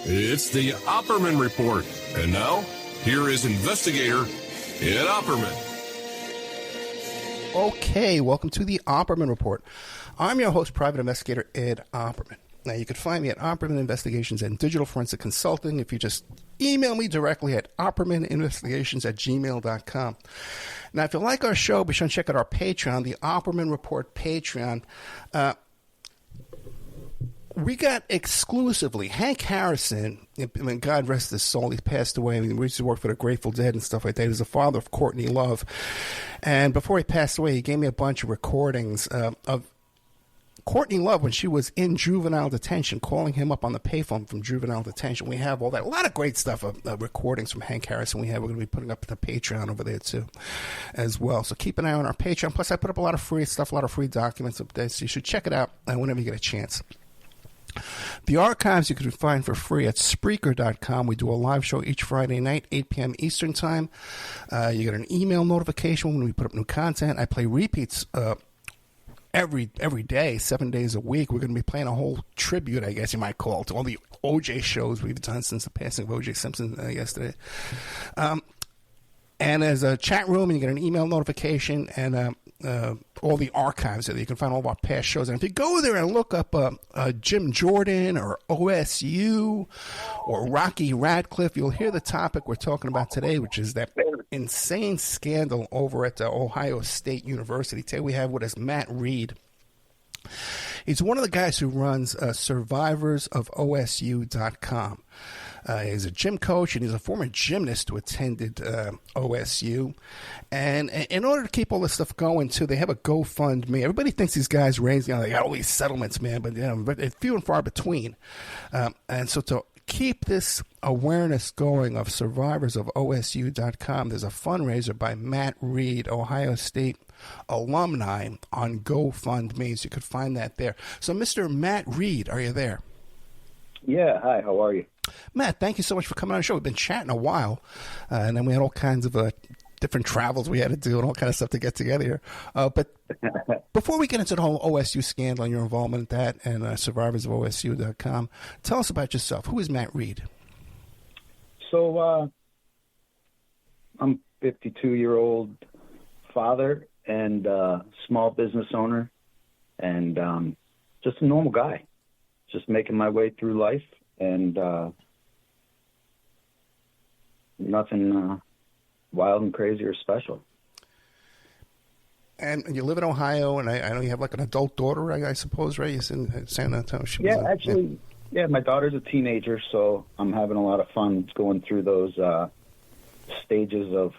It's the Opperman Report. And now, here is investigator Ed Opperman. Okay, welcome to the Opperman Report. I'm your host, private investigator Ed Opperman. Now, you can find me at Opperman Investigations and Digital Forensic Consulting if you just email me directly at oppermaninvestigations@gmail.com. Now, if you like our show, be sure to check out our Patreon, the Opperman Report Patreon. We got exclusively Hank Harrison. I mean, God rest his soul. He passed away. I mean, we used to work for the Grateful Dead and stuff like that. He was the father of Courtney Love. And before he passed away, he gave me a bunch of recordings of Courtney Love when she was in juvenile detention, calling him up on the payphone from juvenile detention. We have all that. A lot of great stuff of recordings from Hank Harrison we're going to be putting up at the Patreon over there, too, as well. So keep an eye on our Patreon. Plus, I put up a lot of free stuff, a lot of free documents up there. So you should check it out whenever you get a chance. The archives you can find for free at Spreaker.com. We do a live show each Friday night, 8 p.m. Eastern Time. You get an email notification when we put up new content. I play repeats every day, 7 days a week. We're going to be playing a whole tribute, I guess you might call it, to all the OJ shows we've done since the passing of OJ Simpson yesterday. And there's a chat room, and you get an email notification, and all the archives there. You can find all of our past shows. And if you go there and look up Jim Jordan or OSU or Rocky Radcliffe, you'll hear the topic we're talking about today, which is that insane scandal over at Ohio State University. Today we have with us Matt Reed. He's one of the guys who runs survivorsofosu.com. He's a gym coach, and he's a former gymnast who attended OSU. And in order to keep all this stuff going, too, they have a GoFundMe. Everybody thinks these guys raise, they got all these settlements, man, but they're few and far between. And so to keep this awareness going of survivorsofosu.com, there's a fundraiser by Matt Reed, Ohio State alumni, on GoFundMe. So you could find that there. So, Mr. Matt Reed, are you there? Yeah, hi, how are you? Matt, thank you so much for coming on the show. We've been chatting a while, and then we had all kinds of different travels we had to do and all kind of stuff to get together here. But before we get into the whole OSU scandal and your involvement in that and survivorsofosu.com, tell us about yourself. Who is Matt Reed? So I'm a 52-year-old father and small business owner, and just a normal guy, just making my way through life, and nothing wild and crazy or special. And you live in Ohio, and I know you have like an adult daughter, I suppose, right? You're in San Antonio. Yeah, my daughter's a teenager, so I'm having a lot of fun going through those stages of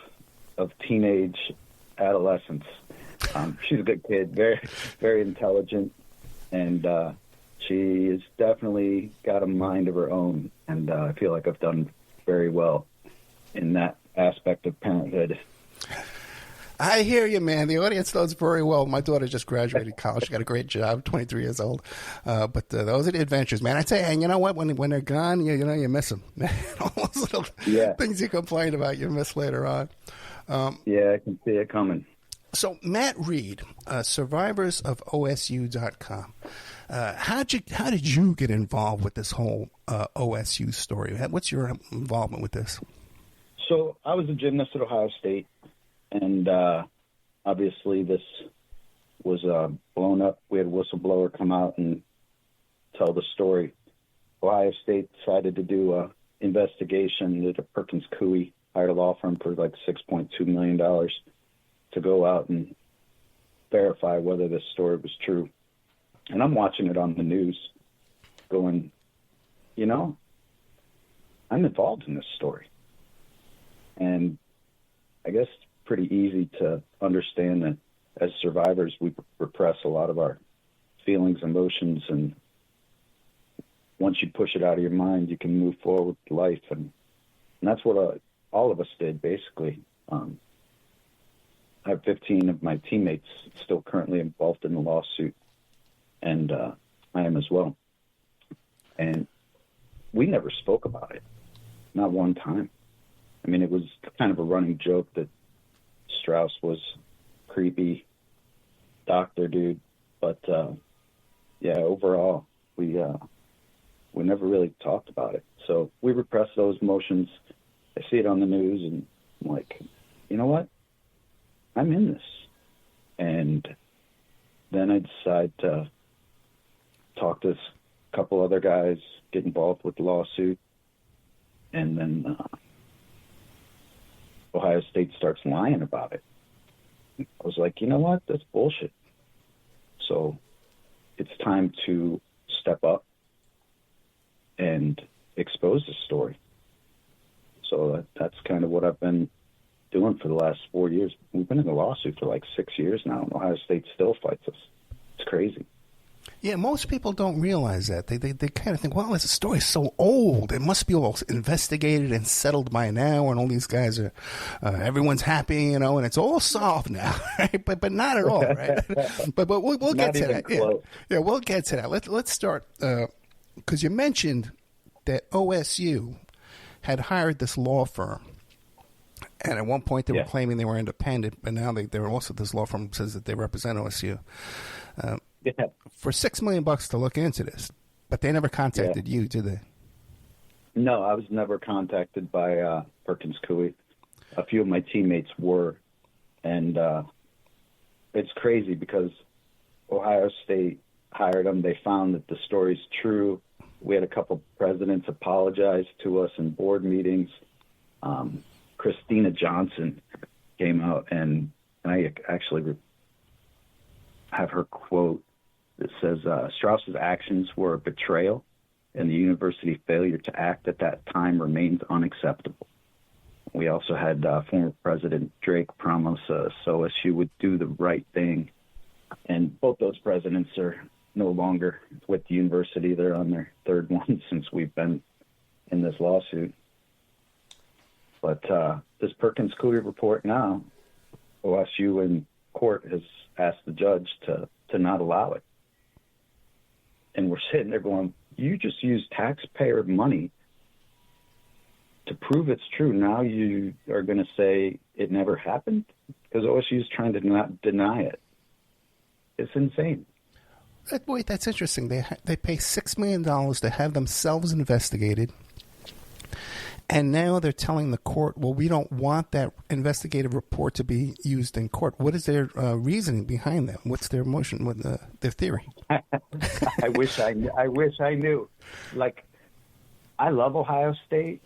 teenage adolescence. She's a good kid, very, very intelligent, and she has definitely got a mind of her own, and I feel like I've done very well in that aspect of parenthood. I hear you, man. The audience knows very well. My daughter just graduated college. She got a great job, 23 years old. But those are the adventures, man. I tell you, and you know what? When they're gone, you miss them. All those little things you complain about, you miss later on. Yeah, I can see it coming. So, Matt Reed, survivorsofosu.com. How did you get involved with this whole OSU story? What's your involvement with this? So I was a gymnast at Ohio State, and obviously this was blown up. We had a whistleblower come out and tell the story. Ohio State decided to do an investigation. Did a Perkins Coie, hired a law firm for like $6.2 million to go out and verify whether this story was true. And I'm watching it on the news going, I'm involved in this story. And I guess it's pretty easy to understand that as survivors, we repress a lot of our feelings, emotions, and once you push it out of your mind, you can move forward with life. And that's what all of us did, basically. I have 15 of my teammates still currently involved in the lawsuit, and I am as well. And we never spoke about it, not one time. I mean, it was kind of a running joke that Strauss was creepy doctor dude, but overall, we we never really talked about it. So we repressed those emotions. I see it on the news, and I'm like, you know what? I'm in this. And then I decide to talk to a couple other guys, get involved with the lawsuit, and then Ohio State starts lying about it. I was like, you know what? That's bullshit. So it's time to step up and expose the story. So that's kind of what I've been doing for the last 4 years. We've been in the lawsuit for like 6 years now, and Ohio State still fights us. It's crazy. Yeah, most people don't realize that. They kind of think, well, this story's so old. It must be all investigated and settled by now, and all these guys are, everyone's happy, you know, and it's all solved now, right? But not at all, right? but we'll get to that. Yeah, we'll get to that. Let's start, because you mentioned that OSU had hired this law firm. And at one point they were claiming they were independent, but now they're also, this law firm says that they represent OSU. For $6 million to look into this, but they never contacted you, did they? No, I was never contacted by Perkins Coie. A few of my teammates were, and it's crazy because Ohio State hired them. They found that the story's true. We had a couple presidents apologize to us in board meetings. Christina Johnson came out, and I actually have her quote that says, Strauss's actions were a betrayal, and the university's failure to act at that time remains unacceptable. We also had former President Drake promise us OSU would do the right thing, and both those presidents are no longer with the university. They're on their third one since we've been in this lawsuit. But this Perkins Coie report now, OSU in court has asked the judge to not allow it. And we're sitting there going, you just used taxpayer money to prove it's true. Now you are going to say it never happened? Because OSU is trying to not deny it. It's insane. Wait, that's interesting. They pay $6 million to have themselves investigated. And now they're telling the court, well, we don't want that investigative report to be used in court. What is their reasoning behind that? What's their motion, their theory? I wish I knew. Like, I love Ohio State.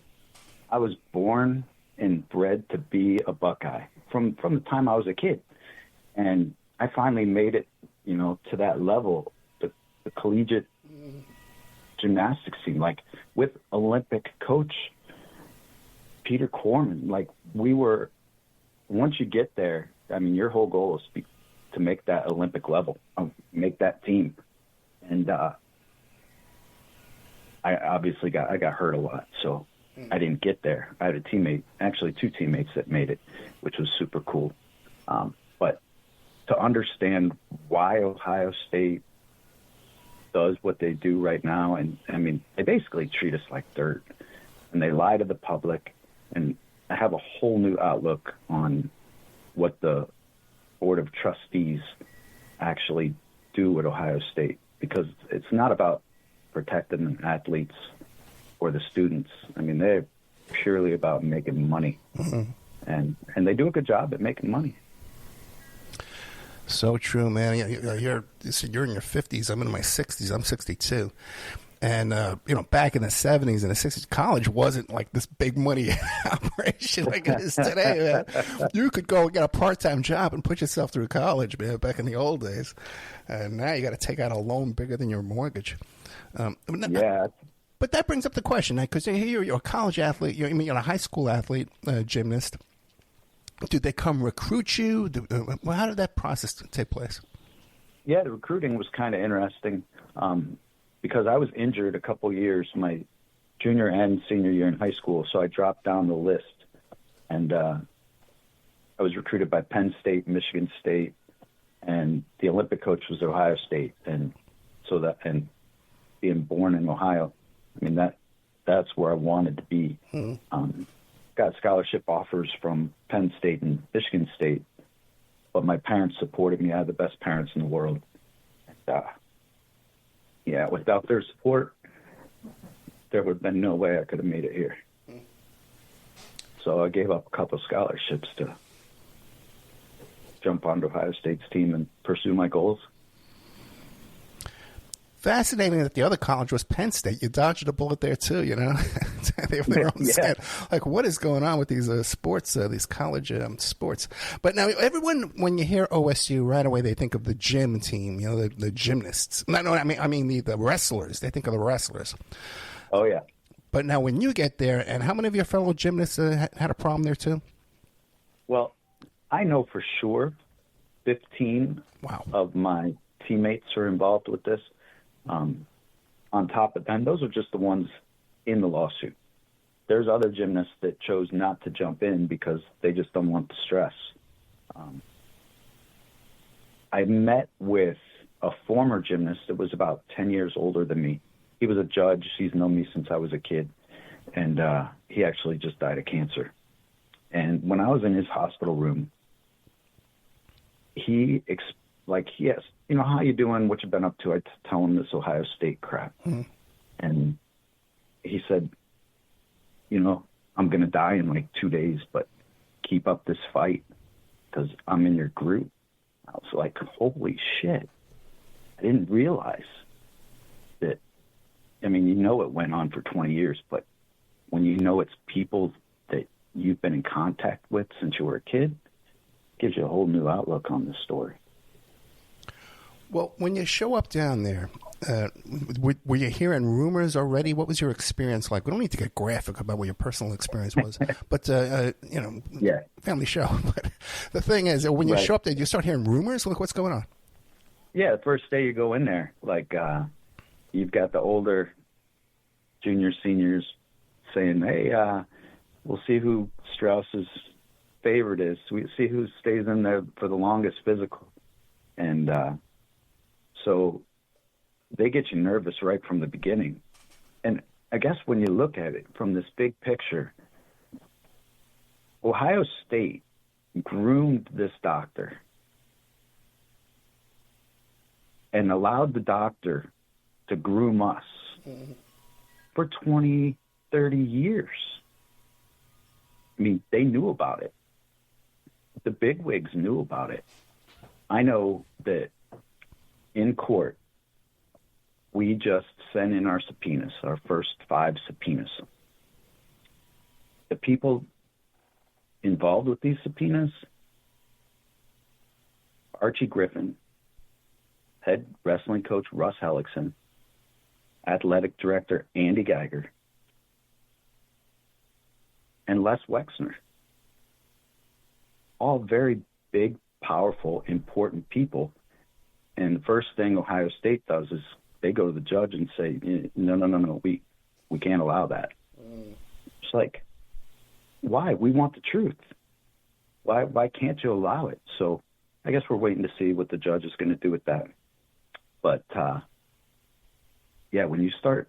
I was born and bred to be a Buckeye from the time I was a kid. And I finally made it, you know, to that level, the collegiate gymnastics scene, like with Olympic coach Peter Corman. Like, we were, once you get there, I mean, your whole goal is to make that Olympic level, make that team. And I obviously got hurt a lot, so I didn't get there. I had a teammate, actually two teammates that made it, which was super cool. But to understand why Ohio State does what they do right now, and I mean, they basically treat us like dirt, and they lie to the public. And I have a whole new outlook on what the Board of Trustees actually do at Ohio State, because it's not about protecting the athletes or the students. I mean, they're purely about making money. Mm-hmm. And they do a good job at making money. So true, man. You're in your 50s. I'm in my 60s. I'm 62. And, back in the 70s and the 60s, college wasn't like this big money operation like it is today, man. You could go and get a part-time job and put yourself through college, man, back in the old days. And now you got to take out a loan bigger than your mortgage. Yeah. But that brings up the question, because you're a college athlete, you're a high school athlete, gymnast. Did they come recruit you? How did that process take place? Yeah, the recruiting was kind of interesting. Because I was injured a couple years, my junior and senior year in high school, so I dropped down the list. And I was recruited by Penn State, Michigan State, and the Olympic coach was Ohio State. And being born in Ohio, I mean, that's where I wanted to be. Mm-hmm. Got scholarship offers from Penn State and Michigan State, but my parents supported me. I had the best parents in the world. And, without their support, there would have been no way I could have made it here. So I gave up a couple of scholarships to jump onto Ohio State's team and pursue my goals. Fascinating that the other college was Penn State. You dodged a bullet there too, you know. They have their own set. Like, what is going on with these sports, these college sports? But now, everyone, when you hear OSU, right away they think of the gym team, you know, the gymnasts. No, I mean the wrestlers. They think of the wrestlers. Oh yeah. But now, when you get there, and how many of your fellow gymnasts had a problem there too? Well, I know for sure 15 of my teammates are involved with this. On top of that, those are just the ones in the lawsuit. There's other gymnasts that chose not to jump in because they just don't want the stress. I met with a former gymnast that was about 10 years older than me. He was a judge. He's known me since I was a kid. And he actually just died of cancer. And when I was in his hospital room, he asked, you know, how you doing? What you been up to? I tell him this Ohio State crap. Mm-hmm. And he said, you know, I'm going to die in like 2 days, but keep up this fight because I'm in your group. I was like, holy shit. I didn't realize that. I mean, you know, it went on for 20 years, but when you know it's people that you've been in contact with since you were a kid, it gives you a whole new outlook on the story. Well, when you show up down there, were you hearing rumors already? What was your experience like? We don't need to get graphic about what your personal experience was, but, you know, family show. But the thing is, when you show up there, you start hearing rumors? Like, what's going on? Yeah, the first day you go in there, like, you've got the older juniors, seniors saying, hey, we'll see who Strauss's favorite is. We see who stays in there for the longest physical. And so they get you nervous right from the beginning. And I guess when you look at it from this big picture, Ohio State groomed this doctor and allowed the doctor to groom us for 20, 30 years. I mean, they knew about it. The bigwigs knew about it. I know that in court, we just sent in our subpoenas, our first 5 subpoenas. The people involved with these subpoenas, Archie Griffin, head wrestling coach Russ Hellickson, athletic director Andy Geiger, and Les Wexner. All very big, powerful, important people. And the first thing Ohio State does is they go to the judge and say, no, we can't allow that. It's like, why? We want the truth. Why can't you allow it? So I guess we're waiting to see what the judge is going to do with that. But, yeah, when you start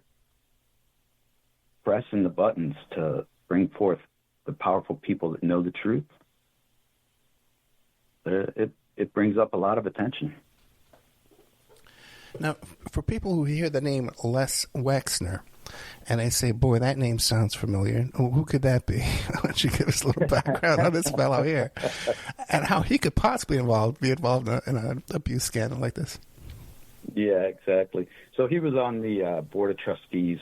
pressing the buttons to bring forth the powerful people that know the truth, it brings up a lot of attention. Now, for people who hear the name Les Wexner, and they say, boy, that name sounds familiar, who could that be? Why don't you give us a little background on this fellow here and how he could possibly be involved in an abuse scandal like this? Yeah, exactly. So he was on the Board of Trustees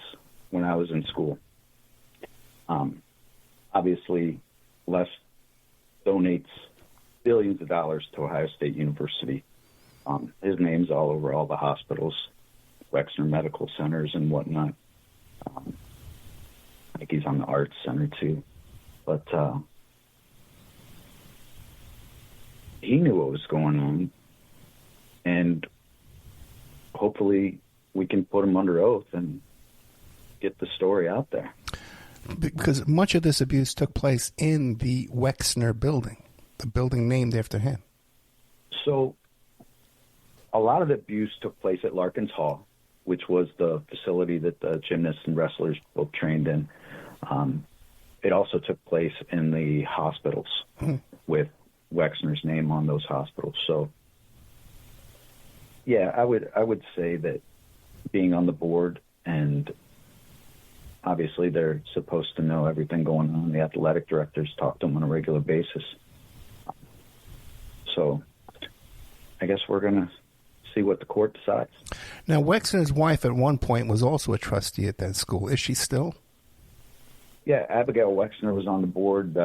when I was in school. Obviously, Les donates billions of dollars to Ohio State University. His name's all over all the hospitals, Wexner Medical Centers and whatnot. I think he's on the Arts Center too. But he knew what was going on, and hopefully we can put him under oath and get the story out there. Because much of this abuse took place in the Wexner building, the building named after him. So a lot of the abuse took place at Larkins Hall, which was the facility that the gymnasts and wrestlers both trained in. It also took place in the hospitals with Wexner's name on those hospitals. So, yeah, I would say that being on the board and obviously they're supposed to know everything going on. The athletic directors talk to them on a regular basis. So I guess we're going to see what the court decides. Now, Wexner's wife at one point was also a trustee at that school. Is she still? Yeah, Abigail Wexner was on the board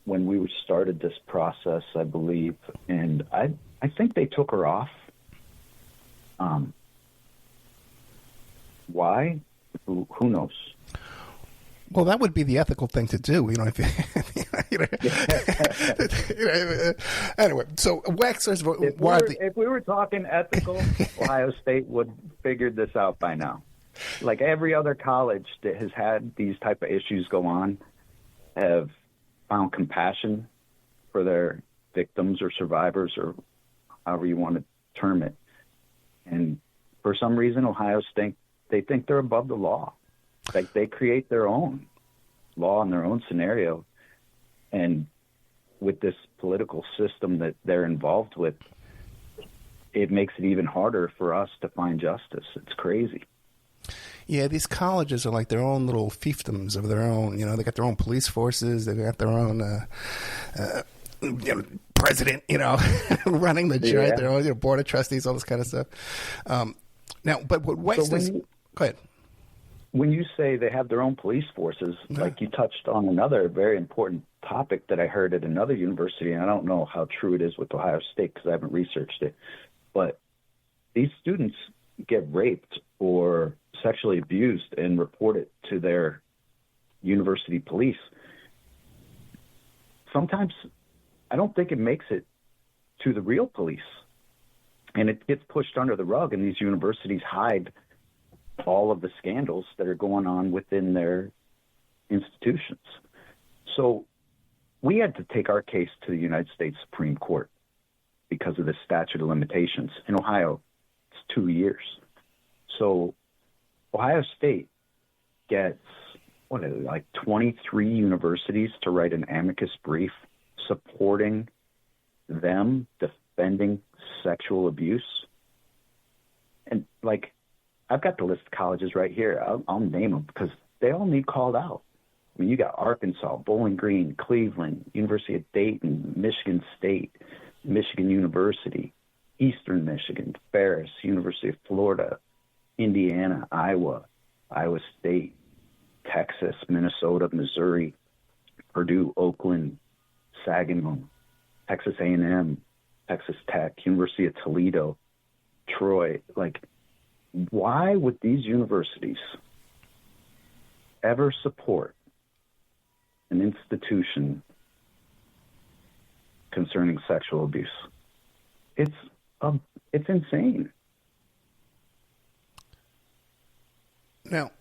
when we started this process, I believe, and I think they took her off. Why? Who knows? Well, that would be the ethical thing to do, you know. If anyway, so Wexner's. If we were talking ethical, Ohio State would have figured this out by now. Like every other college that has had these type of issues go on have found compassion for their victims or survivors or however you want to term it. And for some reason, Ohio State, they think they're above the law. Like they create their own law and their own scenario. And with this political system that they're involved with, it makes it even harder for us to find justice. It's crazy. Yeah, these colleges are like their own little fiefdoms of their own. You know, they got their own police forces. They got their own president, running the joint. Their own board of trustees, all this kind of stuff. Now, but what Wexner's... Go ahead. When you say they have their own police forces, like you touched on another very important topic that I heard at another university, and I don't know how true it is with Ohio State because I haven't researched it, but these students get raped or sexually abused and report it to their university police. Sometimes I don't think it makes it to the real police, and it gets pushed under the rug, and these universities hide all of the scandals that are going on within their institutions. So we had to take our case to the United States Supreme Court because of the statute of limitations. In Ohio, it's 2 years. So Ohio State gets, 23 universities to write an amicus brief supporting them defending sexual abuse. And, I've got the list of colleges right here. I'll name them because they all need called out. I mean, you got Arkansas, Bowling Green, Cleveland, University of Dayton, Michigan State, Michigan University, Eastern Michigan, Ferris, University of Florida, Indiana, Iowa, Iowa State, Texas, Minnesota, Missouri, Purdue, Oakland, Saginaw, Texas A&M, Texas Tech, University of Toledo, Troy. Why would these universities ever support an institution concerning sexual abuse? It's insane. Now,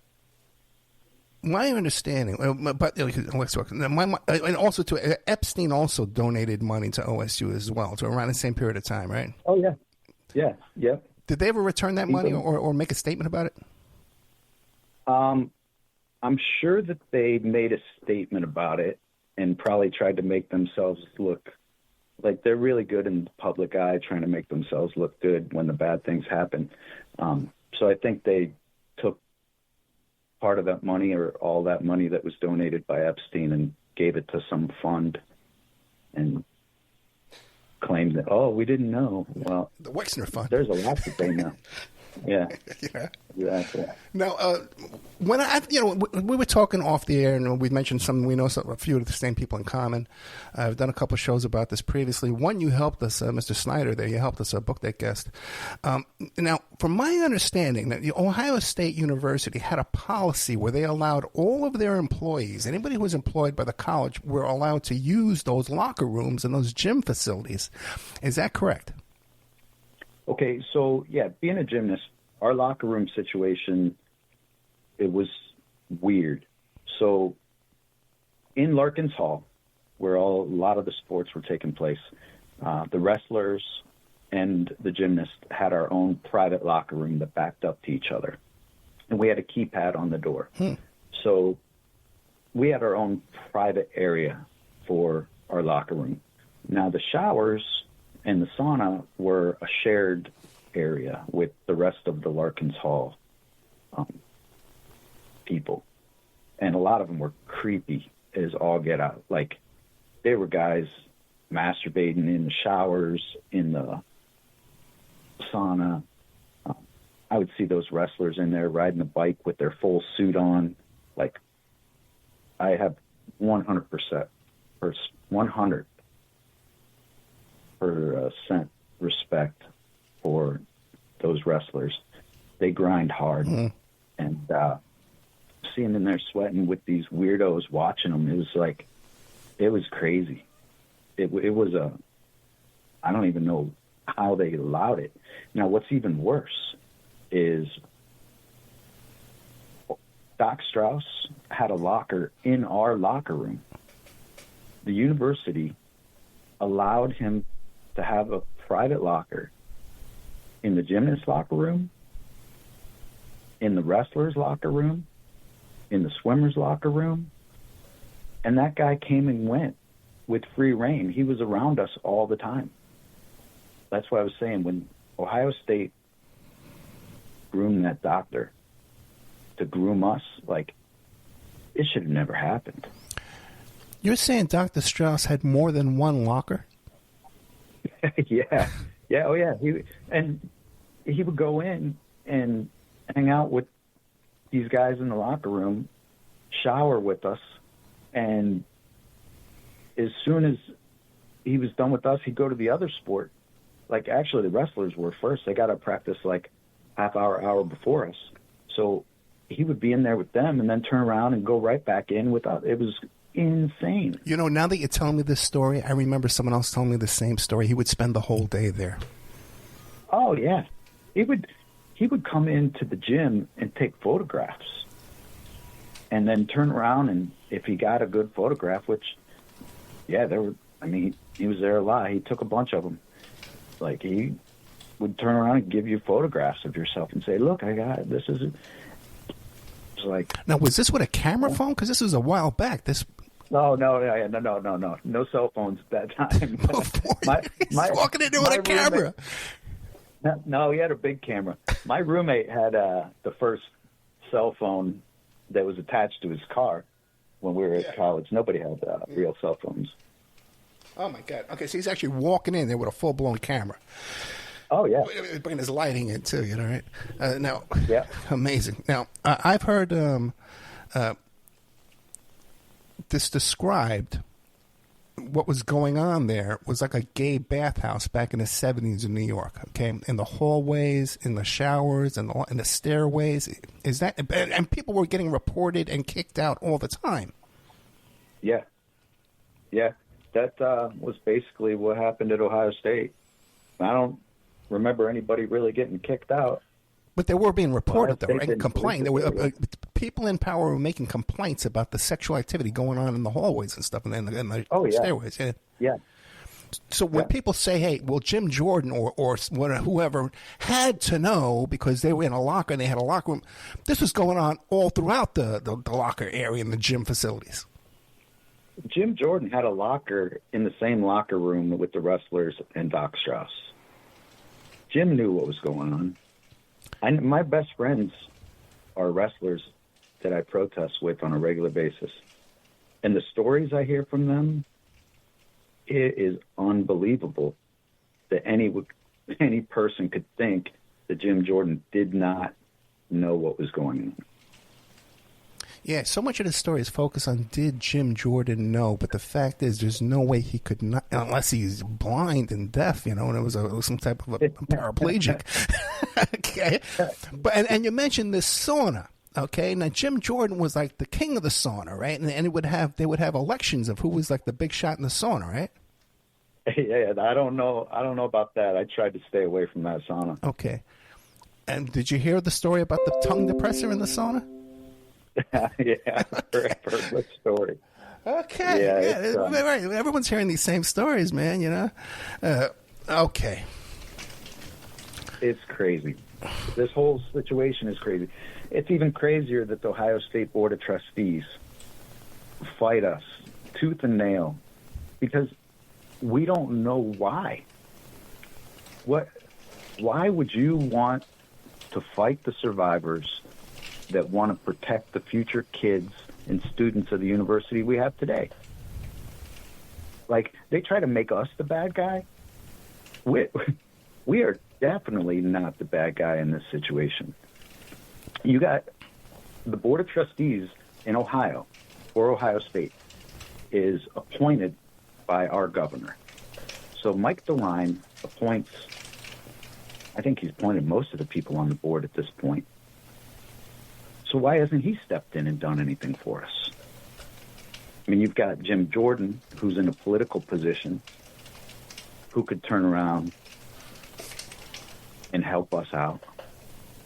my understanding, but let's talk. And also, Epstein also donated money to OSU as well, to around the same period of time, right? Oh yeah. Did they ever return that money or make a statement about it? I'm sure that they made a statement about it and probably tried to make themselves look like they're really good in the public eye, trying to make themselves look good when the bad things happen. So I think they took part of that money or all that money that was donated by Epstein and gave it to some fund and claimed that, we didn't know. Well, the Wexner Fund. There's a lot to say now. Yeah. Exactly. Now, when we were talking off the air, and we mentioned a few of the same people in common. I've done a couple of shows about this previously. One, you helped us, Mr. Snyder. There, you helped us book that guest. Now, from my understanding, that the Ohio State University had a policy where they allowed all of their employees, anybody who was employed by the college, were allowed to use those locker rooms and those gym facilities. Is that correct? Okay, so being a gymnast, our locker room situation, it was weird. So in Larkins Hall, where a lot of the sports were taking place, the wrestlers and the gymnasts had our own private locker room that backed up to each other. And we had a keypad on the door. So we had our own private area for our locker room. Now the showers and the sauna were a shared area with the rest of the Larkins Hall people. and a lot of them were creepy as all get out. Like, they were guys masturbating in the showers, in the sauna. I would see those wrestlers in there riding a bike with their full suit on. Like, I have 100% respect for those wrestlers. They grind hard. And seeing them there sweating with these weirdos watching them, it was crazy. It was I don't even know how they allowed it. Now, what's even worse is Doc Strauss had a locker in our locker room. The university allowed him to have a private locker in the gymnast locker room, in the wrestler's locker room, in the swimmer's locker room, and that guy came and went with free reign. He was around us all the time. That's why I was saying, when Ohio State groomed that doctor to groom us, like, it should have never happened. You're saying Dr. Strauss had more than one locker? Yeah. Oh, yeah. He would go in and hang out with these guys in the locker room, shower with us, and as soon as he was done with us, he'd go to the other sport. Like, actually, the wrestlers were first. They got to practice like hour before us. So he would be in there with them and then turn around and go right back in with us. It was insane. You know, now that you're telling me this story, I remember someone else telling me the same story. He would spend the whole day there. Oh, yeah. He would come into the gym and take photographs and then turn around, and if he got a good photograph, which, yeah, he was there a lot. He took a bunch of them. Like, he would turn around and give you photographs of yourself and say, look, I got it. This is it. It's like, now, was this with a camera phone? Because this was a while back. No cell phones at that time. He's walking into with a camera. No, he had a big camera. My roommate had the first cell phone that was attached to his car when we were at college. Nobody had real cell phones. Oh, my God. Okay, so he's actually walking in there with a full-blown camera. Oh, yeah. Bringing his lighting in, too, you know, right? Now, yeah. Amazing. Now, I've heard this described. What was going on there was like a gay bathhouse back in the 70s in New York, okay? In the hallways, in the showers, and in the stairways. Is that, and people were getting reported and kicked out all the time. Yeah. That was basically what happened at Ohio State. I don't remember anybody really getting kicked out. But they were being reported, though, right? Complained. There were people in power were making complaints about the sexual activity going on in the hallways and stuff, and in the stairways. Yeah. So when people say, "Hey, well, Jim Jordan or whoever had to know because they were in a locker and they had a locker room," this was going on all throughout the locker area in the gym facilities. Jim Jordan had a locker in the same locker room with the wrestlers and Doc Strauss. Jim knew what was going on. My best friends are wrestlers that I protest with on a regular basis. And the stories I hear from them, it is unbelievable that any person could think that Jim Jordan did not know what was going on. Yeah, so much of the story is focused on did Jim Jordan know, but the fact is there's no way he could not, unless he's blind and deaf, you know, and it was some type of a paraplegic. Okay. But and you mentioned this sauna. Okay. Now Jim Jordan was like the king of the sauna, right? And they would have elections of who was like the big shot in the sauna, right? Yeah, I don't know about that. I tried to stay away from that sauna. Okay. And did you hear the story about the tongue depressor in the sauna? Yeah, I've heard that story. Okay, yeah, right. Everyone's hearing these same stories, man. You know. Okay. It's crazy. This whole situation is crazy. It's even crazier that the Ohio State Board of Trustees fight us tooth and nail because we don't know why. Why would you want to fight the survivors that want to protect the future kids and students of the university we have today. Like, they try to make us the bad guy. We are definitely not the bad guy in this situation. You got the Board of Trustees in Ohio, or Ohio State, is appointed by our governor. So Mike DeWine appoints, I think he's appointed most of the people on the board at this point. So why hasn't he stepped in and done anything for us? I mean, you've got Jim Jordan, who's in a political position, who could turn around and help us out.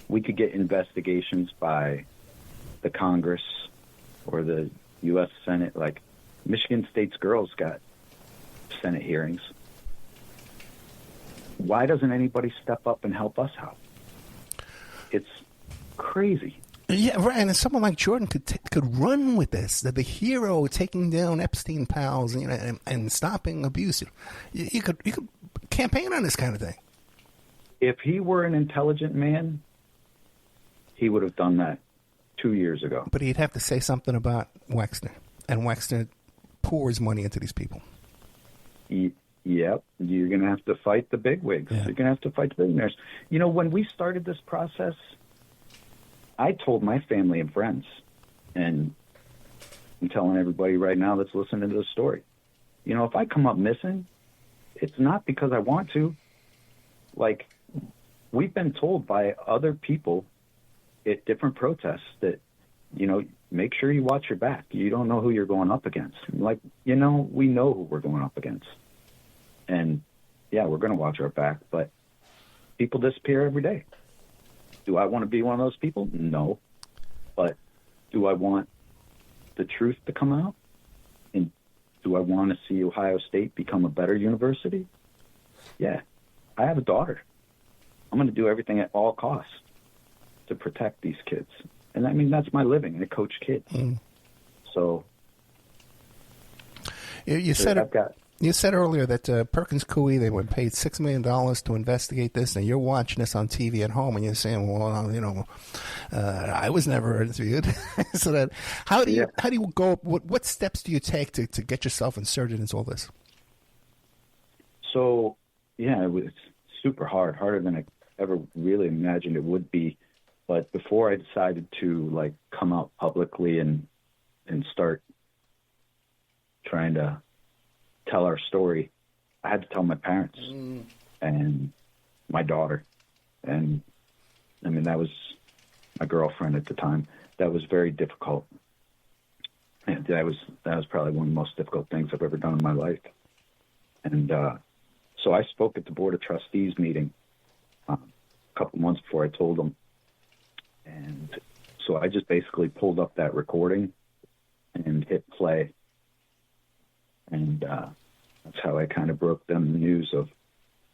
We could get investigations by the Congress or the U.S. Senate. Like, Michigan State's girls got Senate hearings. Why doesn't anybody step up and help us out? It's crazy. Yeah, right. And someone like Jordan could run with this. The hero taking down Epstein pals, and stopping abuse. You could campaign on this kind of thing. If he were an intelligent man, he would have done that 2 years ago. But he'd have to say something about Wexner, and Wexner pours money into these people. Yep, you're going to have to fight the bigwigs. Yeah. You're going to have to fight the billionaires. When we started this process, I told my family and friends, and I'm telling everybody right now that's listening to this story, if I come up missing, it's not because I want to. Like, we've been told by other people at different protests that, make sure you watch your back. You don't know who you're going up against. Like, we know who we're going up against. And, yeah, we're going to watch our back, but people disappear every day. Do I want to be one of those people? No. But do I want the truth to come out? And do I want to see Ohio State become a better university? Yeah. I have a daughter. I'm going to do everything at all costs to protect these kids. And I mean, that's my living. I coach kids. Mm. So you said earlier that Perkins Coie, they were paid $6 million to investigate this, and you're watching this on TV at home, and you're saying, "Well, I was never interviewed." So that how do you go? What steps do you take to get yourself inserted into all this? So yeah, it was super harder than I ever really imagined it would be. But before I decided to come out publicly and start trying to tell our story, I had to tell my parents and my daughter. And I mean, that was my girlfriend at the time. That was very difficult. And that was probably one of the most difficult things I've ever done in my life. And so I spoke at the Board of Trustees meeting a couple months before I told them. And so I just basically pulled up that recording and hit play. And that's how I kind of broke them the news of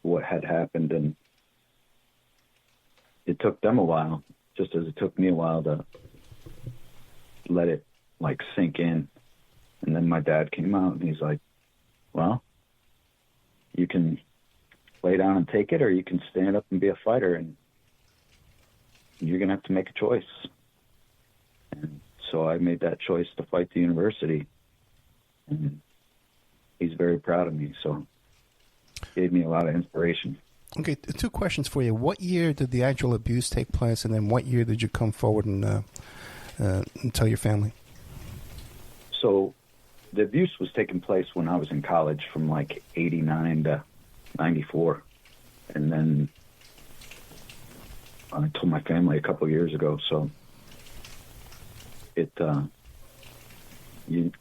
what had happened. And it took them a while, just as it took me a while to let it sink in. And then my dad came out and he's like, well, you can lay down and take it, or you can stand up and be a fighter, and you're going to have to make a choice. And so I made that choice to fight the university. And he's very proud of me, so gave me a lot of inspiration. Okay, two questions for you. What year did the actual abuse take place, and then what year did you come forward and tell your family? So the abuse was taking place when I was in college from 89 to 94. And then I told my family a couple of years ago, so it,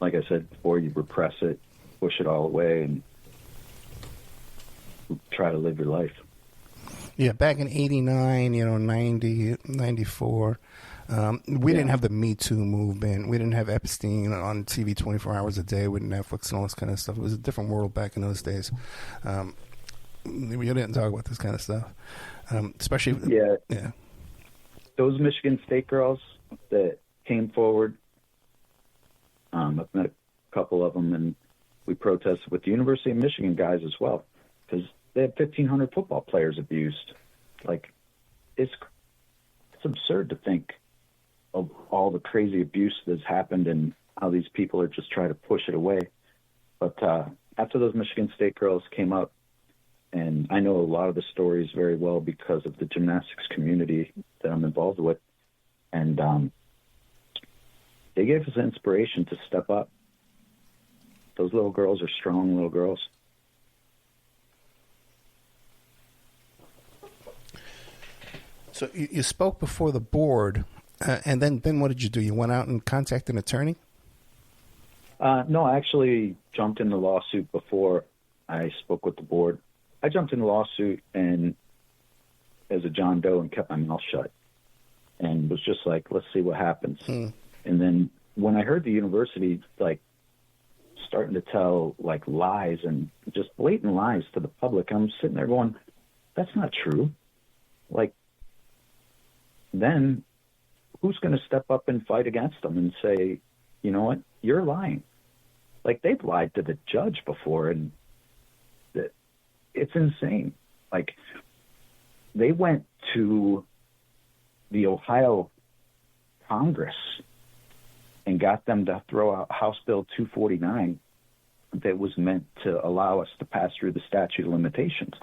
like I said before, you repress it, push it all away, and try to live your life. Yeah, back in 89, 90, 94, we didn't have the Me Too movement. We didn't have Epstein on TV 24 hours a day with Netflix and all this kind of stuff. It was a different world back in those days. We didn't talk about this kind of stuff, especially. Yeah. Those Michigan State girls that came forward, I've met a couple of them, and we protested with the University of Michigan guys as well, because they had 1,500 football players abused. It's absurd to think of all the crazy abuse that's happened and how these people are just trying to push it away. But after those Michigan State girls came up, and I know a lot of the stories very well because of the gymnastics community that I'm involved with, and they gave us inspiration to step up. Those little girls are strong little girls. So you spoke before the board, and then what did you do? You went out and contacted an attorney? No, I actually jumped in the lawsuit before I spoke with the board. I jumped in the lawsuit and as a John Doe and kept my mouth shut and was just like, let's see what happens. And then when I heard the university starting to tell lies and just blatant lies to the public, I'm sitting there going, that's not true. Then who's going to step up and fight against them and say, you know what, you're lying? They've lied to the judge before, and it's insane. They went to the Ohio Congress and got them to throw out House Bill 249 that was meant to allow us to pass through the statute of limitations.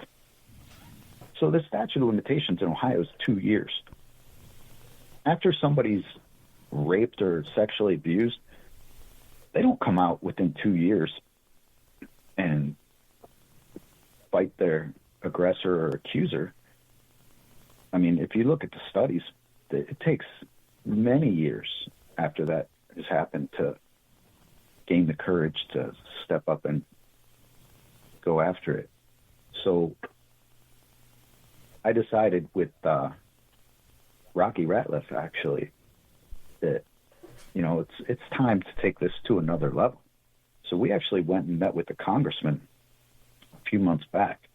So the statute of limitations in Ohio is 2 years. After somebody's raped or sexually abused, they don't come out within 2 years and fight their aggressor or accuser. I mean, if you look at the studies, it takes many years after that has happened to gain the courage to step up and go after it. So I decided with Rocky Ratliff, actually, that, it's time to take this to another level. So we actually went and met with the congressman a few months back,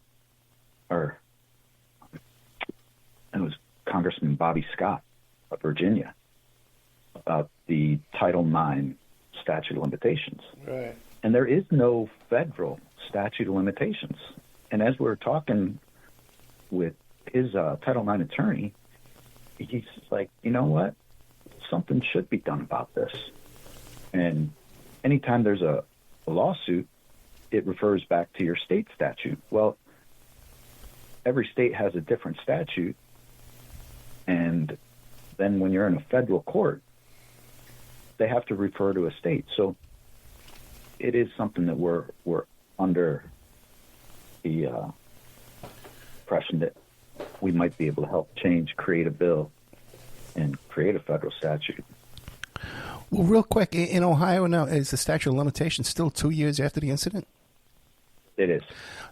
it was Congressman Bobby Scott of Virginia, about the Title IX statute of limitations. Right. And there is no federal statute of limitations. And as we were talking with his Title IX attorney, he's like, you know what? Something should be done about this. And anytime there's a lawsuit, it refers back to your state statute. Well, every state has a different statute. And then when you're in a federal court, they have to refer to a state. So it is something that we're under the impression that we might be able to help create a bill and create a federal statute. Well, real quick, in Ohio now, is the statute of limitations still 2 years after the incident? It is.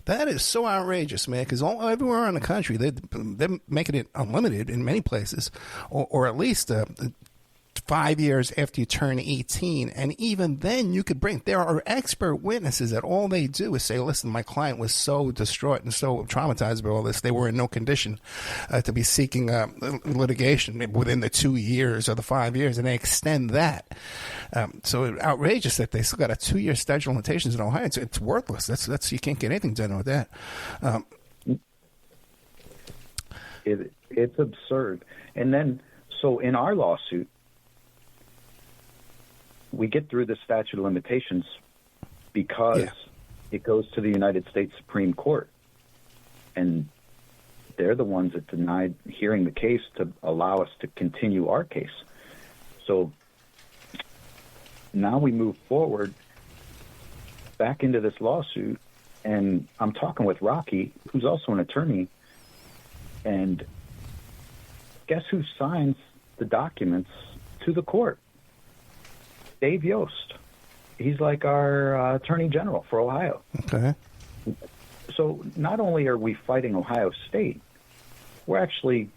That is so outrageous, man, because everywhere around the country, they're making it unlimited in many places, or at least 5 years after you turn 18. And even then, there are expert witnesses that all they do is say, listen, my client was so distraught and so traumatized by all this, they were in no condition to be seeking litigation within the 2 years or the 5 years, and they extend that. So it's outrageous that they still got a 2 year statute of limitations in Ohio. It's worthless. That's you can't get anything done with that. It's absurd. And then, so in our lawsuit, we get through the statute of limitations because it goes to the United States Supreme Court. And they're the ones that denied hearing the case to allow us to continue our case. So now we move forward back into this lawsuit, and I'm talking with Rocky, who's also an attorney, and guess who signs the documents to the court? Dave Yost. He's like our Attorney General for Ohio. Okay. So not only are we fighting Ohio State, we're actually,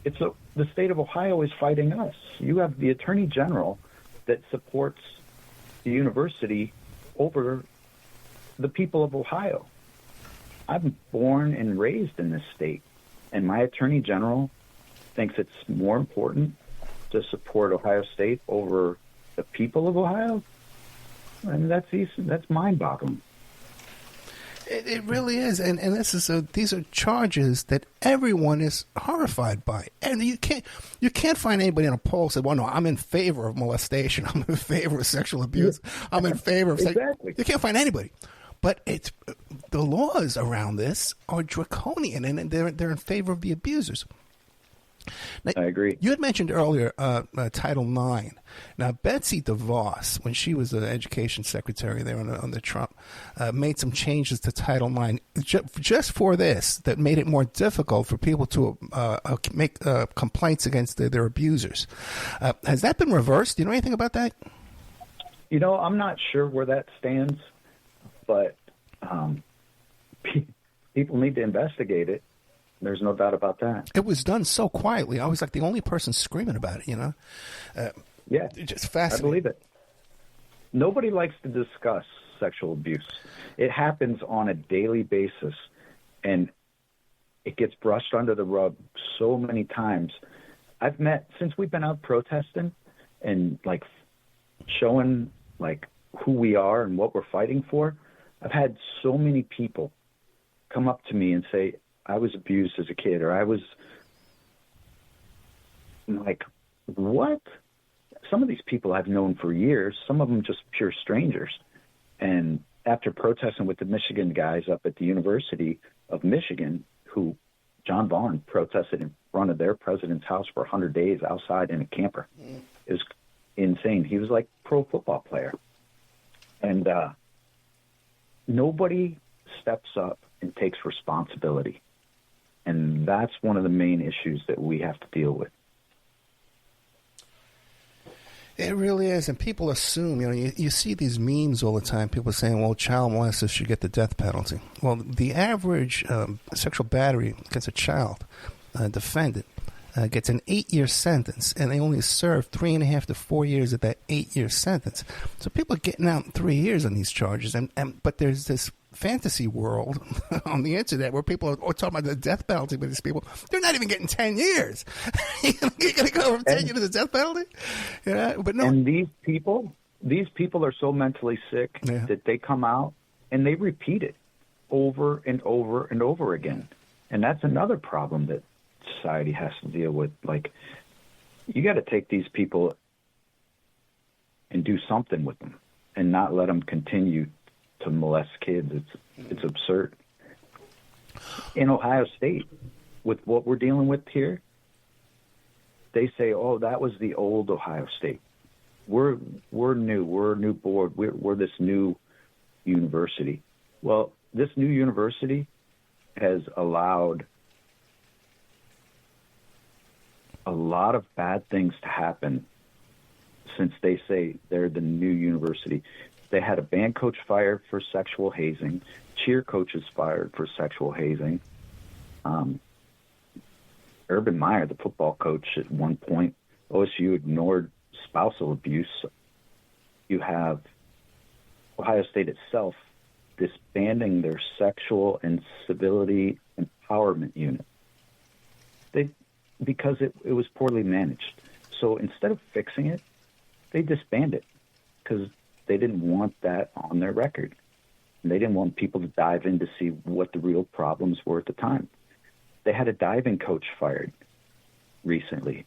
the state of Ohio is fighting us. You have the Attorney General that supports the university over the people of Ohio. I'm born and raised in this state, and my Attorney General thinks it's more important to support Ohio State over the people of Ohio. And that's mind-boggling. It really is, and this is these are charges that everyone is horrified by, and you can't find anybody in a poll say, "Well, no, I'm in favor of molestation. I'm in favor of sexual abuse. I'm in favor of exactly." You can't find anybody, but it's the laws around this are draconian, and they're in favor of the abusers. Now, I agree. You had mentioned earlier Title IX. Now, Betsy DeVos, when she was the education secretary there under Trump, made some changes to Title IX just for this that made it more difficult for people to make complaints against their abusers. Has that been reversed? Do you know anything about that? I'm not sure where that stands, but people need to investigate it. There's no doubt about that. It was done so quietly. I was like the only person screaming about it, Yeah. Just fascinating. I believe it. Nobody likes to discuss sexual abuse. It happens on a daily basis, and it gets brushed under the rug so many times. I've met, since we've been out protesting and, showing, who we are and what we're fighting for, I've had so many people come up to me and say, I was abused as a kid, or I was like, what? Some of these people I've known for years, some of them just pure strangers. And after protesting with the Michigan guys up at the University of Michigan, who John Vaughn protested in front of their president's house for 100 days outside in a camper. It was insane. He was like a pro football player. And nobody steps up and takes responsibility. And that's one of the main issues that we have to deal with. It really is, and people assume, you see these memes all the time, people saying, well, child molesters should get the death penalty. Well, the average sexual battery against a child defendant gets an 8-year sentence, and they only serve 3.5 to 4 years of that 8-year sentence. So people are getting out in 3 years on these charges, but there's this fantasy world on the internet where people are talking about the death penalty with these people. They're not even getting 10 years. You're going to go from 10 years to the death penalty? But no. And these people are so mentally sick that they come out and they repeat it over and over and over again. And that's another problem that society has to deal with. You got to take these people and do something with them and not let them continue to molest kids. It's absurd. In Ohio State, with what we're dealing with here, they say, "Oh, that was the old Ohio State. We're new. We're a new board. We're this new university." Well, this new university has allowed a lot of bad things to happen since they say they're the new university. They had a band coach fired for sexual hazing, cheer coaches fired for sexual hazing. Urban Meyer, the football coach, at one point, OSU ignored spousal abuse. You have Ohio State itself disbanding their sexual and civility empowerment unit because it was poorly managed. So instead of fixing it, they disbanded it because they didn't want that on their record. And they didn't want people to dive in to see what the real problems were at the time. They had a diving coach fired recently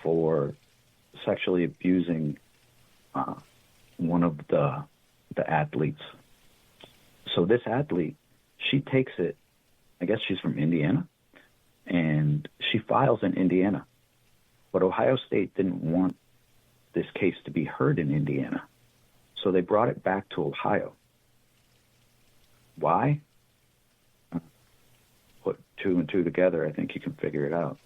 for sexually abusing one of the athletes. So this athlete, she takes it, I guess she's from Indiana, and she files in Indiana. But Ohio State didn't want this case to be heard in Indiana. So they brought it back to Ohio. Why? Put 2 and 2 together, I think you can figure it out.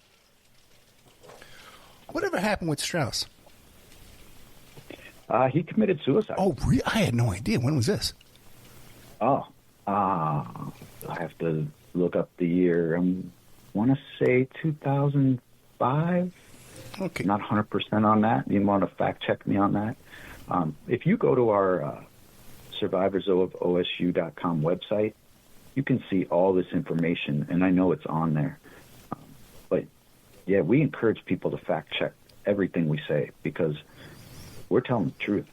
Whatever happened with Strauss? He committed suicide. Oh, really? I had no idea. When was this? I have to look up the year. I want to say 2005. Okay. Not 100% on that. You want to fact check me on that? If you go to our survivorsofOSU.com website, you can see all this information, and I know it's on there. But, yeah, we encourage people to fact check everything we say because we're telling the truth.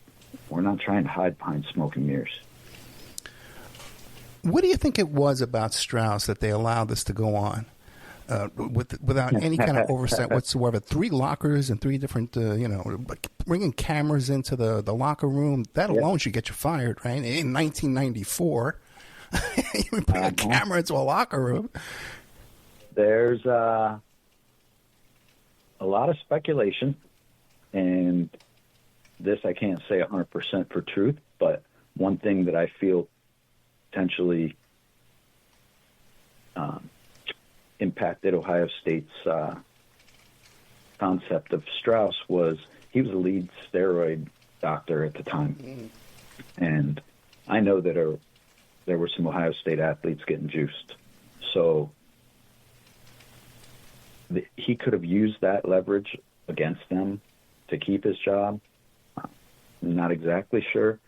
We're not trying to hide behind smoke and mirrors. What do you think it was about Strauss that they allowed this to go on without any kind of oversight whatsoever? 3 lockers and 3 different, bringing cameras into the locker room. That alone should get you fired, right? In 1994, you would bring a camera into a locker room. There's a lot of speculation, and this I can't say 100% for truth, but one thing that I feel potentially impacted Ohio State's concept of Strauss was he was a lead steroid doctor at the time. And I know that there were some Ohio State athletes getting juiced. So he could have used that leverage against them to keep his job. I'm not exactly sure.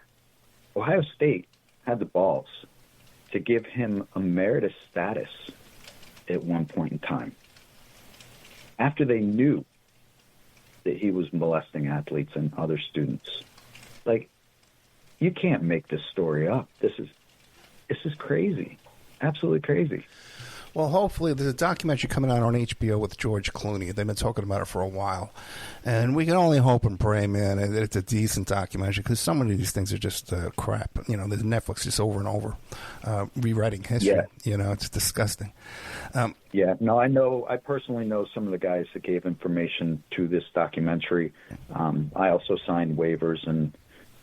Ohio State had the balls to give him emeritus status at one point in time, after they knew that he was molesting athletes and other students. Like, you can't make this story up. This is crazy, absolutely crazy. Well, hopefully there's a documentary coming out on HBO with George Clooney. They've been talking about it for a while. And we can only hope and pray, man, that it's a decent documentary, because some of these things are just crap. The Netflix just over and over rewriting history. Yeah. It's disgusting. I personally know some of the guys that gave information to this documentary. I also signed waivers and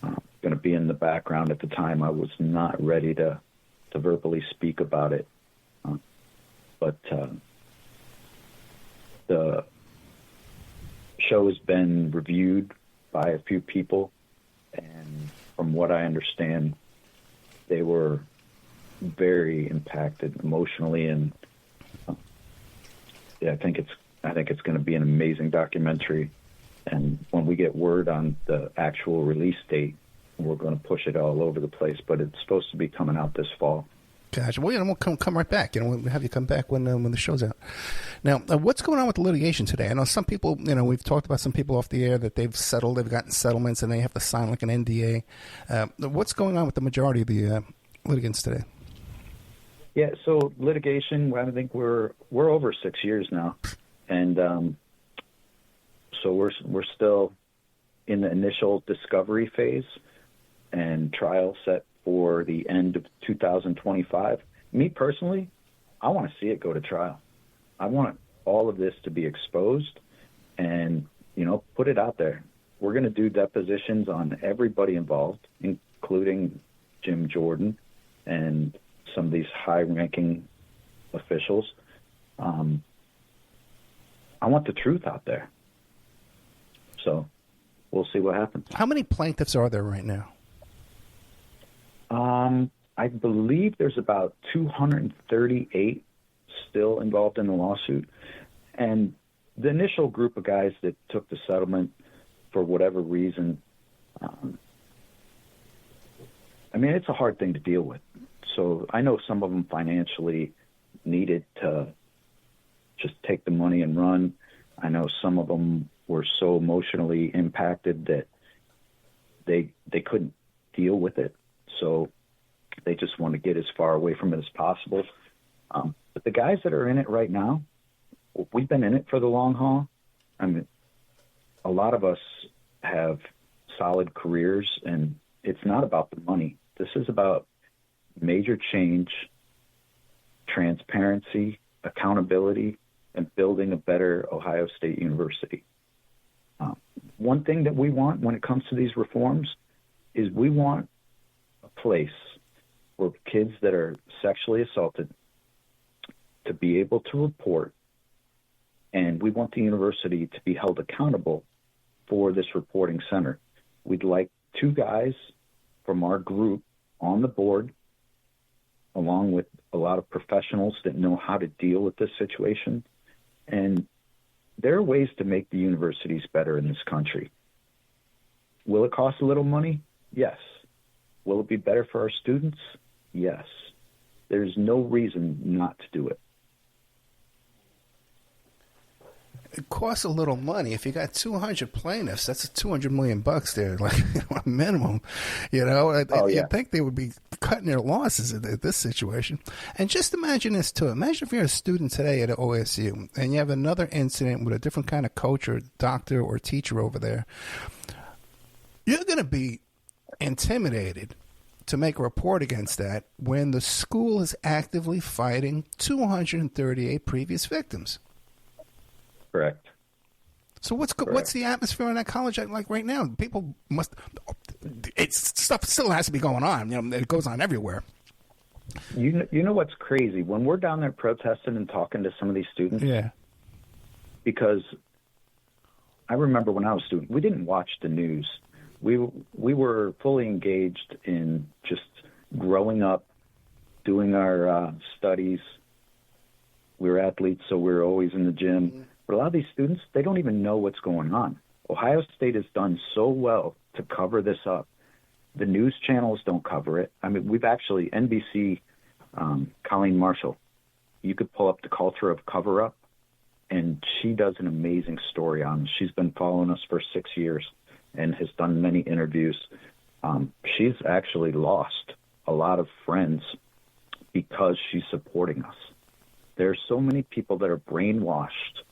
going to be in the background. At the time, I was not ready to verbally speak about it. But the show has been reviewed by a few people, and from what I understand, they were very impacted emotionally, and I think it's going to be an amazing documentary. And when we get word on the actual release date, we're going to push it all over the place. But it's supposed to be coming out this fall. Gotcha. Well, we'll come right back. We'll have you come back when the show's out. Now, what's going on with the litigation today? I know some people, we've talked about some people off the air that they've gotten settlements, and they have to sign like an NDA. What's going on with the majority of the litigants today? Yeah, so litigation, I think we're over 6 years now, and so we're still in the initial discovery phase, and trial set for the end of 2025. Me personally, I want to see it go to trial. I want all of this to be exposed and, put it out there. We're going to do depositions on everybody involved, including Jim Jordan and some of these high-ranking officials. I want the truth out there. So we'll see what happens. How many plaintiffs are there right now? I believe there's about 238 still involved in the lawsuit. And the initial group of guys that took the settlement, for whatever reason, it's a hard thing to deal with. So I know some of them financially needed to just take the money and run. I know some of them were so emotionally impacted that they couldn't deal with it. So they just want to get as far away from it as possible. But the guys that are in it right now, we've been in it for the long haul. A lot of us have solid careers, and it's not about the money. This is about major change, transparency, accountability, and building a better Ohio State University. One thing that we want when it comes to these reforms is we want a place where kids that are sexually assaulted to be able to report, and we want the university to be held accountable for this reporting center. We'd like 2 guys from our group on the board, along with a lot of professionals that know how to deal with this situation. And there are ways to make the universities better in this country. Will it cost a little money? Yes. Will it be better for our students? Yes. There's no reason not to do it. It costs a little money. If you got 200 plaintiffs, that's $200 million there, like a minimum. You'd think they would be cutting their losses in this situation. And just imagine this too. Imagine if you're a student today at OSU and you have another incident with a different kind of coach or doctor or teacher over there. You're going to be intimidated to make a report against that when the school is actively fighting 238 previous victims. Correct. So what's the atmosphere in that college like right now? People stuff still has to be going on. It goes on everywhere. You know what's crazy? When we're down there protesting and talking to some of these students, yeah. Because I remember when I was a student, we didn't watch the news. We were fully engaged in just growing up, doing our studies. We were athletes, so we were always in the gym. Mm-hmm. But a lot of these students, they don't even know what's going on. Ohio State has done so well to cover this up. The news channels don't cover it. I mean, we've actually, NBC, Colleen Marshall, you could pull up the culture of cover-up, and she does an amazing story on it. She's been following us for 6 years and has done many interviews. She's actually lost a lot of friends because she's supporting us. There's so many people that are brainwashed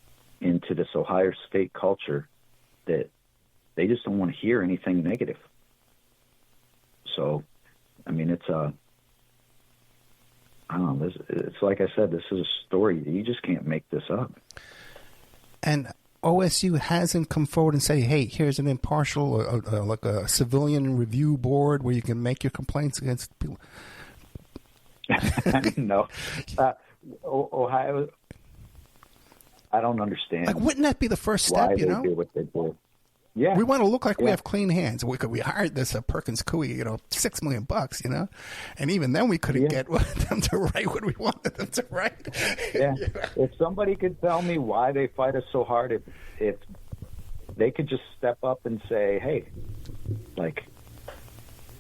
into this Ohio State culture that they just don't want to hear anything negative. So, I mean, it's it's like I said, this is a story. You just can't make this up. And OSU hasn't come forward and say, hey, here's an impartial, like a civilian review board where you can make your complaints against people. No. Ohio, I don't understand. Like, wouldn't that be the first step, why they do what they do? Yeah. We want to look like we have clean hands. We hired this Perkins Coie, $6 million, and even then we couldn't get them to write what we wanted them to write. Yeah. If somebody could tell me why they fight us so hard, if they could just step up and say, hey, like,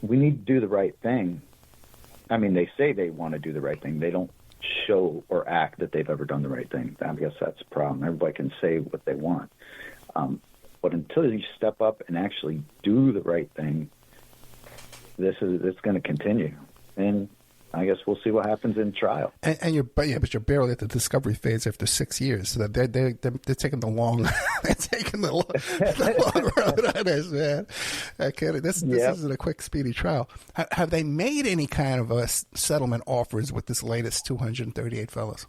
we need to do the right thing. I mean, they say they want to do the right thing. They don't show or act that they've ever done the right thing. I guess that's a problem. Everybody can say what they want. But until you step up and actually do the right thing, it's going to continue. And I guess we'll see what happens in trial. But you're barely at the discovery phase after 6 years. So they're taking the long, long road on this, man. This isn't a quick, speedy trial. Have they made any kind of settlement offers with this latest 238 fellows?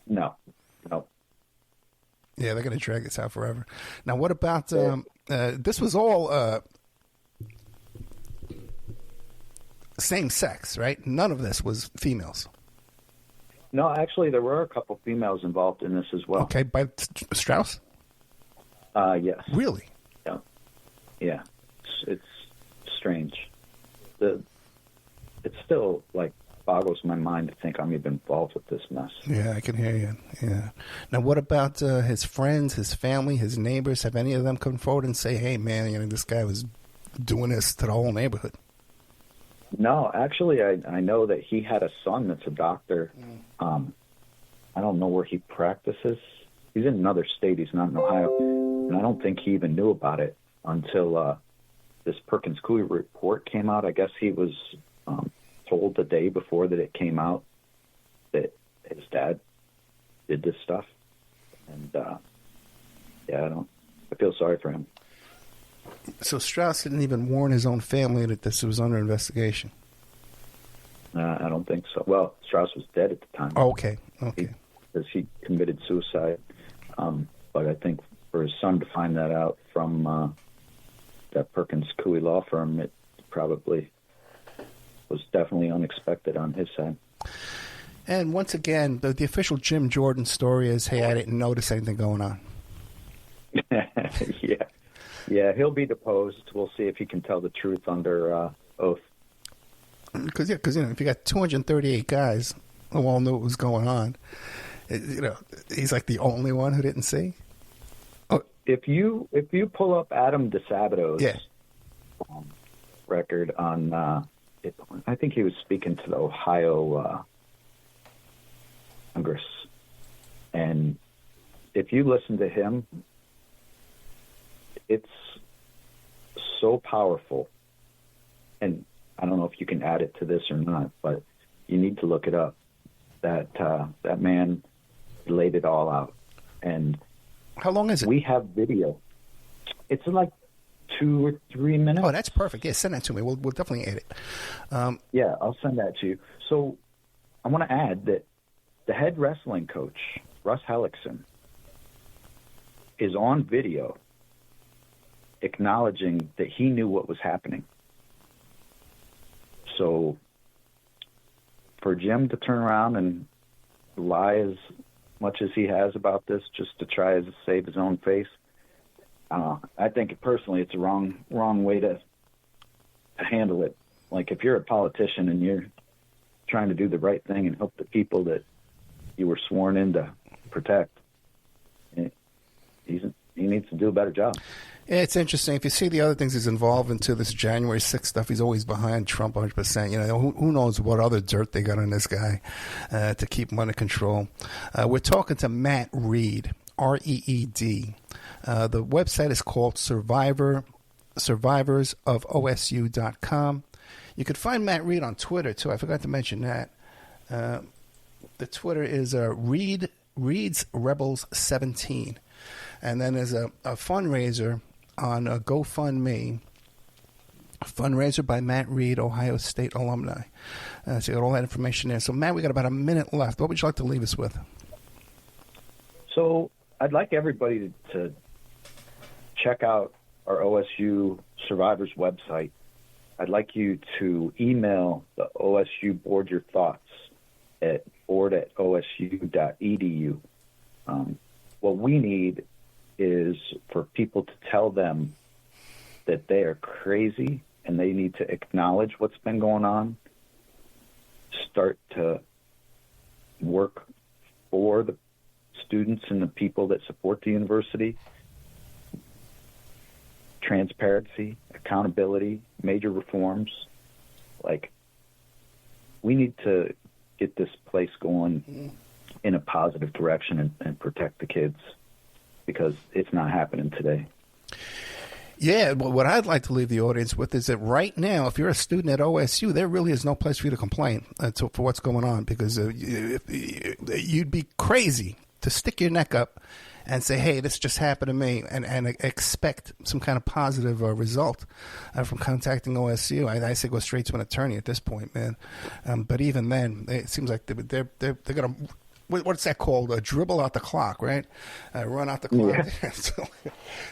No. Yeah, they're going to drag this out forever. Now, what about this was all same sex, right? None of this was females. No, actually, there were a couple females involved in this as well. Okay, by Strauss? Yes. Really? Yeah. It's strange. It still, boggles my mind to think I'm even involved with this mess. Yeah, I can hear you. Yeah. Now, what about his friends, his family, his neighbors? Have any of them come forward and say, hey, man, this guy was doing this to the whole neighborhood? No, actually, I know that he had a son that's a doctor. I don't know where he practices. He's in another state. He's not in Ohio. And I don't think he even knew about it until this Perkins Coie report came out. I guess he was told the day before that it came out that his dad did this stuff. And, I feel sorry for him. So Strauss didn't even warn his own family that this was under investigation? I don't think so. Well, Strauss was dead at the time. Oh, okay. Because he committed suicide. But I think for his son to find that out from that Perkins Coie law firm, it probably was definitely unexpected on his side. And once again, the official Jim Jordan story is, hey, I didn't notice anything going on. Yeah, he'll be deposed. We'll see if he can tell the truth under oath. Because if you got 238 guys who all knew what was going on, he's like the only one who didn't see. Oh, if you pull up Adam DeSabato's record on, I think he was speaking to the Ohio Congress, and if you listen to him, it's so powerful. And I don't know if you can add it to this or not, but you need to look it up. That man laid it all out. And how long is it? We have video. It's like 2 or 3 minutes. Oh, that's perfect. Yeah, send that to me. We'll definitely add it. Yeah, I'll send that to you. So I want to add that the head wrestling coach, Russ Hellickson, is on video acknowledging that he knew what was happening. So for Jim to turn around and lie as much as he has about this just to try to save his own face, I think personally it's a wrong way to handle it. Like if you're a politician and you're trying to do the right thing and help the people that you were sworn in to protect, he needs to do a better job. Yeah, it's interesting. If you see the other things he's involved into this January 6th stuff, he's always behind Trump 100%. You know, who knows what other dirt they got on this guy to keep him under control. We're talking to Matt Reed, R-E-E-D. The website is called survivorsofosu.com. You could find Matt Reed on Twitter, too. I forgot to mention that. The Twitter is Reed's Rebels 17. And then there's a fundraiser on a GoFundMe, fundraiser by Matt Reed, Ohio State alumni. So you got all that information there. So, Matt, we got about a minute left. What would you like to leave us with? So I'd like everybody to check out our OSU Survivors website. I'd like you to email the OSU board your thoughts at board@osu.edu. What we need is for people to tell them that they are crazy and they need to acknowledge what's been going on, start to work for the students and the people that support the university, transparency, accountability, major reforms. Like, we need to get this place going in a positive direction and protect the kids, because it's not happening today. Yeah, well, what I'd like to leave the audience with is that right now, if you're a student at OSU, there really is no place for you to complain for what's going on, because you'd be crazy to stick your neck up and say, hey, this just happened to me, and expect some kind of positive result from contacting OSU. I say go straight to an attorney at this point, man. But even then, it seems like they're going to... What's that called? Dribble out the clock, right? Run out the clock. Yeah. So,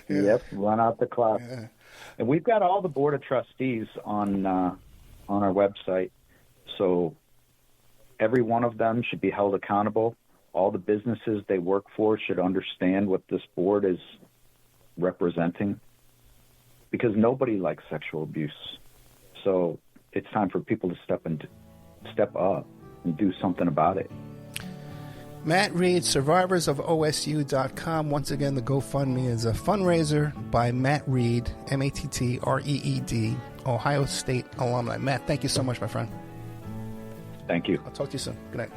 yeah. Yep, run out the clock. Yeah. And we've got all the board of trustees on our website, so every one of them should be held accountable. All the businesses they work for should understand what this board is representing, because nobody likes sexual abuse. So it's time for people to step up and do something about it. Matt Reed, survivorsofosu.com. Once again, the GoFundMe is a fundraiser by Matt Reed, M-A-T-T-R-E-E-D, Ohio State alumni. Matt, thank you so much, my friend. Thank you. I'll talk to you soon. Good night.